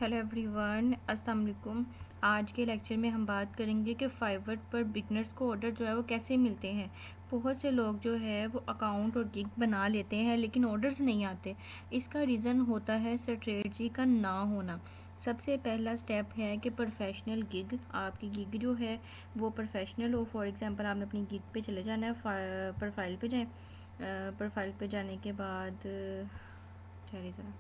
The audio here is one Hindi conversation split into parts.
हेलो एवरीवन, अस्सलाम वालेकुम। आज के लेक्चर में हम बात करेंगे कि फाइवर पर बिगनर्स को ऑर्डर जो है वो कैसे मिलते हैं। बहुत से लोग जो है वो अकाउंट और गिग बना लेते हैं लेकिन ऑर्डर्स नहीं आते। इसका रीज़न होता है स्ट्रेटजी का ना होना। सबसे पहला स्टेप है कि प्रोफेशनल गिग, आपकी गिग जो है वो प्रोफेशनल हो। फॉर एग्ज़ाम्पल आपने अपनी गिग पे चले जाना है, प्रोफाइल पे जाएँ। प्रोफाइल पे जाने के बाद ठहरिए ज़रा,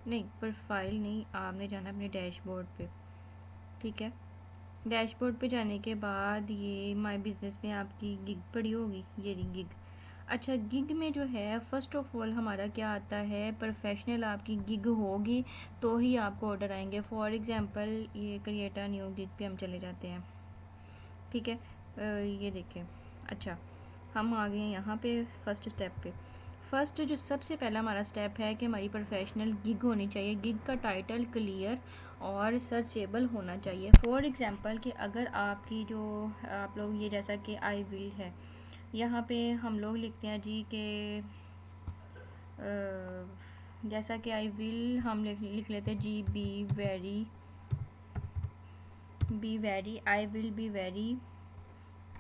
नहीं प्रोफाइल नहीं, आपने जाना अपने डैशबोर्ड पे। ठीक है, डैशबोर्ड पे जाने के बाद ये माय बिज़नेस में आपकी गिग पड़ी होगी, ये रही गिग। अच्छा, गिग में जो है फ़र्स्ट ऑफ ऑल हमारा क्या आता है, प्रोफेशनल आपकी गिग होगी तो ही आपको ऑर्डर आएंगे। फॉर एग्ज़ाम्पल ये क्रिएट अ न्यू गिग पे हम चले जाते हैं। ठीक है, ये देखें। अच्छा, हम आ गए हैं यहाँ पे फर्स्ट स्टेप पे। फर्स्ट जो सबसे पहला हमारा स्टेप है कि हमारी प्रोफेशनल गिग होनी चाहिए। गिग का टाइटल क्लियर और सर्चेबल होना चाहिए। फॉर एग्ज़ाम्पल कि अगर आपकी जो आप लोग ये जैसा कि आई विल है, यहाँ पे हम लोग लिखते हैं जी के जैसा कि आई विल हम लिख लेते हैं जी be very, I will be very,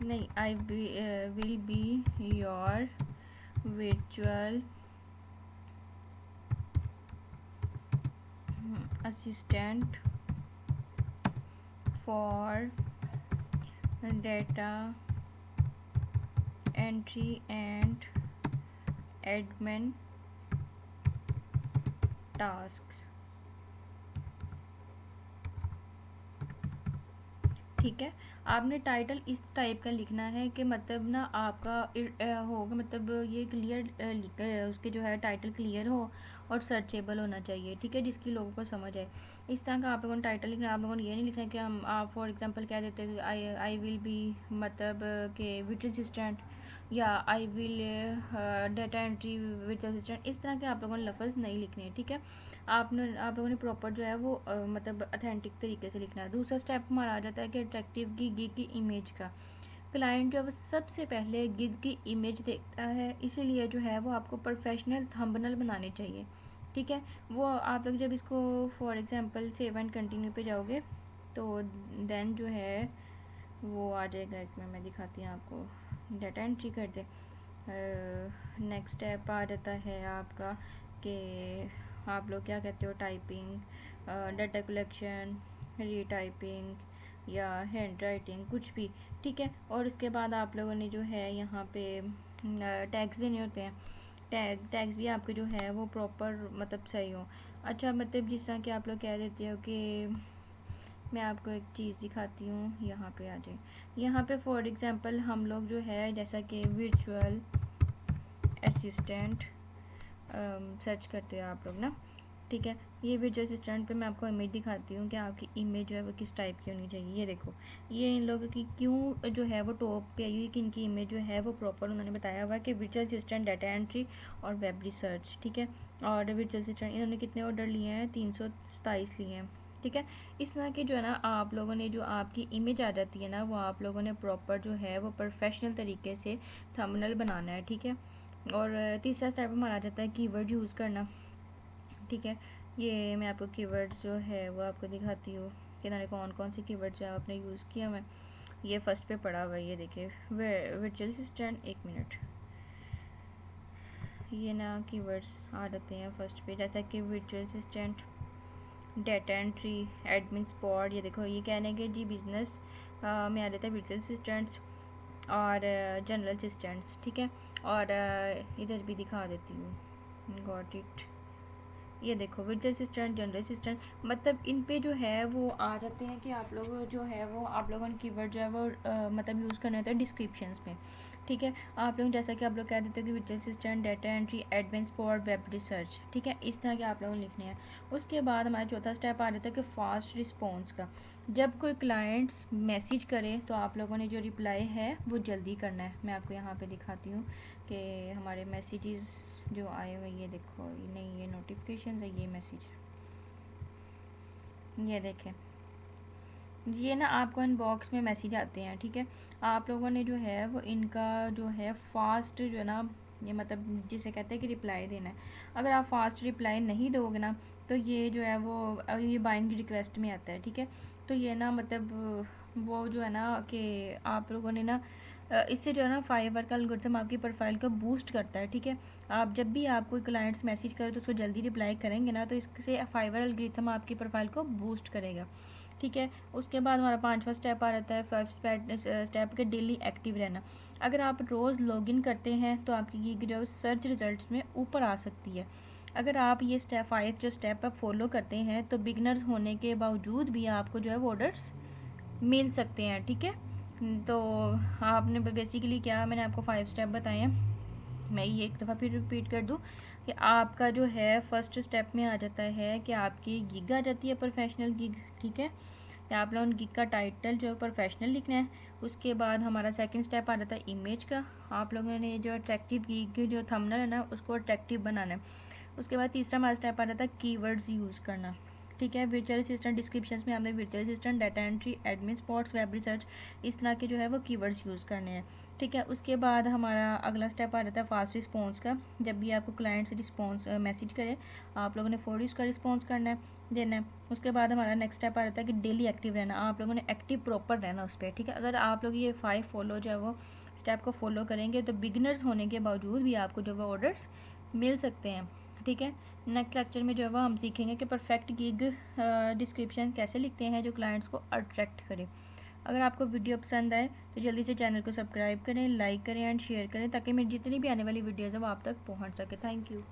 नहीं I will be your virtual assistant for data entry and admin tasks। ठीक है, आपने टाइटल इस टाइप का लिखना है कि मतलब ना आपका होगा, मतलब ये क्लियर उसके जो है टाइटल क्लियर हो और सर्चेबल होना चाहिए। ठीक है, जिसकी लोगों को समझ आए। इस तरह का आप लोगों ने टाइटल लिखना है। आप लोगों ने ये नहीं लिखना कि हम आप फॉर एग्जांपल क्या देते हैं, आई विल बी मतलब के विर्चुअल असिस्टेंट, या I will data entry virtual assistant. इस तरह के आप लोगों ने लफ्ज़ नहीं लिखने हैं। ठीक है, आप लोगों ने प्रॉपर जो है वो मतलब अथेंटिक तरीके से लिखना है। दूसरा स्टेप हमारा आ जाता है कि अट्रैक्टिव की गिग की इमेज का। क्लाइंट जो है वो सबसे पहले गिग की इमेज देखता है, इसीलिए जो है वो आपको प्रोफेशनल थंबनेल बनाने चाहिए। ठीक है, वो आप लोग जब इसको for example save and continue पे जाओगे तो देन जो है वो आ जाएगा। एक मैं दिखाती हूँ आपको, डाटा एंट्री कर दे। नेक्स्ट स्टेप आ जाता है आपका कि आप लोग क्या कहते हो, टाइपिंग, डाटा कलेक्शन, रीटाइपिंग या हैंड राइटिंग, कुछ भी। ठीक है, और उसके बाद आप लोगों ने जो है यहाँ पे टैग्स देने होते हैं। टैग्स भी आपके जो है वो प्रॉपर मतलब सही हो। अच्छा, मतलब जिस तरह कि आप लोग कह देते हो कि मैं आपको एक चीज़ दिखाती हूँ, यहाँ पे आ जाए। यहाँ पे फॉर एग्जांपल हम लोग जो है जैसा कि वर्चुअल असिस्टेंट सर्च करते हो आप लोग ना। ठीक है, ये वर्चुअल असिस्टेंट पे मैं आपको इमेज दिखाती हूँ कि आपकी इमेज जो है वो किस टाइप की होनी चाहिए। ये देखो, ये इन लोगों की क्यों जो है वो टॉप पे आई हुई कि इनकी इमेज जो है वो प्रॉपर उन्होंने बताया हुआ है कि वर्चुअल असिस्टेंट, डाटा एंट्री और वेब रिसर्च। ठीक है, और वर्चुअल असिस्टेंट इन्होंने कितने ऑर्डर लिए हैं, 327 लिए हैं। ठीक है, इस तरह की जो है ना आप लोगों ने जो आपकी इमेज आ जाती है ना, वो आप लोगों ने प्रॉपर जो है वो प्रोफेशनल तरीके से थंबनेल बनाना है। ठीक है, और तीसरा स्टेप हमारा आ जाता है कीवर्ड यूज़ करना। ठीक है, ये मैं आपको कीवर्ड्स जो है वो आपको दिखाती हूँ कि इन्होंने कौन कौन से कीवर्ड्स जो आपने यूज़ किया हुआ है। ये फर्स्ट पे पड़ा हुआ है, ये देखिए वर्चुअल असिस्टेंट। एक मिनट, ये ना कीवर्ड्स आ जाते हैं फर्स्ट पे, जैसा कि virtual assistant, data entry, admin spot. ये देखो, ये कहने के जी बिजनेस में आ जाता है वर्चुअल असिस्टेंट्स और जनरल असिस्टेंट्स। ठीक है, और इधर भी दिखा देती हूँ, गॉट इट। ये देखो, वर्चुअल असिस्टेंट, जनरल असिस्टेंट, मतलब इन पे जो है वो आ जाते हैं कि आप लोग जो है वो आप लोगों ने कीवर्ड जो है वो मतलब यूज़ करना होता है डिस्क्रिप्शंस में। ठीक है, आप लोग जैसा कि आप लोग कह देते हैं कि virtual assistant, data entry, advance for web research. ठीक है, इस तरह के आप लोगों ने लिखने हैं। उसके बाद हमारा चौथा स्टेप आ जाता है कि फास्ट रिस्पॉन्स का। जब कोई क्लाइंट्स मैसेज करे तो आप लोगों ने जो रिप्लाई है वो जल्दी करना है। मैं आपको यहाँ पे दिखाती हूँ कि हमारे मैसेजेस जो आए हुए, ये देखो, नहीं ये नोटिफिकेशन है, ये मैसेज, ये देखें, ये ना आपको इनबॉक्स में मैसेज आते हैं। ठीक है, आप लोगों ने जो है वो इनका जो है फास्ट जो है ना, ये मतलब जिसे कहते हैं कि रिप्लाई देना है। अगर आप फास्ट रिप्लाई नहीं दोगे ना तो ये जो है वो ये बाइंग रिक्वेस्ट में आता है, ठीक है। तो ये ना मतलब वो जो है ना कि आप लोगों ने ना इससे जो है ना फाइवर का एल्गोरिथम आपकी प्रोफाइल को बूस्ट करता है, ठीक है। आप जब भी आप कोई क्लाइंट्स मैसेज करें तो उसको जल्दी रिप्लाई करेंगे ना, तो इससे फाइवर एल्गोरिथम आपकी प्रोफाइल को बूस्ट करेगा, ठीक है। उसके बाद हमारा 5वां स्टेप आ जाता है, 5 स्टेप के डेली एक्टिव रहना। अगर आप रोज़ लॉगिन करते हैं तो आपकी गिग जो सर्च रिजल्ट्स में ऊपर आ सकती है। अगर आप ये स्टेप 5 जो स्टेप आप फॉलो करते हैं तो बिगनर्स होने के बावजूद भी आपको जो है वो ऑर्डर्स मिल सकते हैं, ठीक है। तो आपने बेसिकली क्या मैंने आपको 5 स्टेप बताए हैं, मैं ये एक दफ़ा फिर रिपीट कर दूँ कि आपका जो है फर्स्ट स्टेप में आ जाता है कि आपकी गिग आ जाती है प्रोफेशनल गिग, ठीक है। आप लोगों ने गिग का टाइटल जो है प्रोफेशनल लिखना है। उसके बाद हमारा सेकंड स्टेप आ जाता है इमेज का, आप लोगों ने जो अट्रैक्टिव गिग जो थंबनेल है ना उसको अट्रैक्टिव बनाना है। उसके बाद तीसरा हमारा स्टेप आ जाता है कीवर्ड्स यूज़ करना, ठीक है। वर्चुअल असिस्टेंट डिस्क्रिप्शंस में हमने virtual assistant, data entry, admin spots, web research, इस तरह के जो है वो कीवर्ड्स यूज़ करने हैं, ठीक है। उसके बाद हमारा अगला स्टेप आ जाता है फास्ट रिस्पॉन्स का। जब भी आपको क्लाइंट से रिस्पॉन्स मैसेज करे आप लोगों ने फौरी उसका रिस्पॉन्स करना है, देना है। उसके बाद हमारा नेक्स्ट स्टेप आ जाता है कि डेली एक्टिव रहना, आप लोगों ने एक्टिव प्रॉपर रहना उस पर, ठीक है। अगर आप लोग ये 5 फॉलो जो है वो स्टेप को फॉलो करेंगे तो बिगिनर्स होने के बावजूद भी आपको जो है ऑर्डर्स मिल सकते हैं, ठीक है। नेक्स्ट लेक्चर में जो है वो हम सीखेंगे कि परफेक्ट गिग डिस्क्रिप्शन कैसे लिखते हैं जो क्लाइंट्स को अट्रैक्ट करे। अगर आपको वीडियो पसंद आए तो जल्दी से चैनल को सब्सक्राइब करें, लाइक करें एंड शेयर करें ताकि मेरी जितनी भी आने वाली वीडियोज़ है वो आप तक पहुंच सके। Thank you.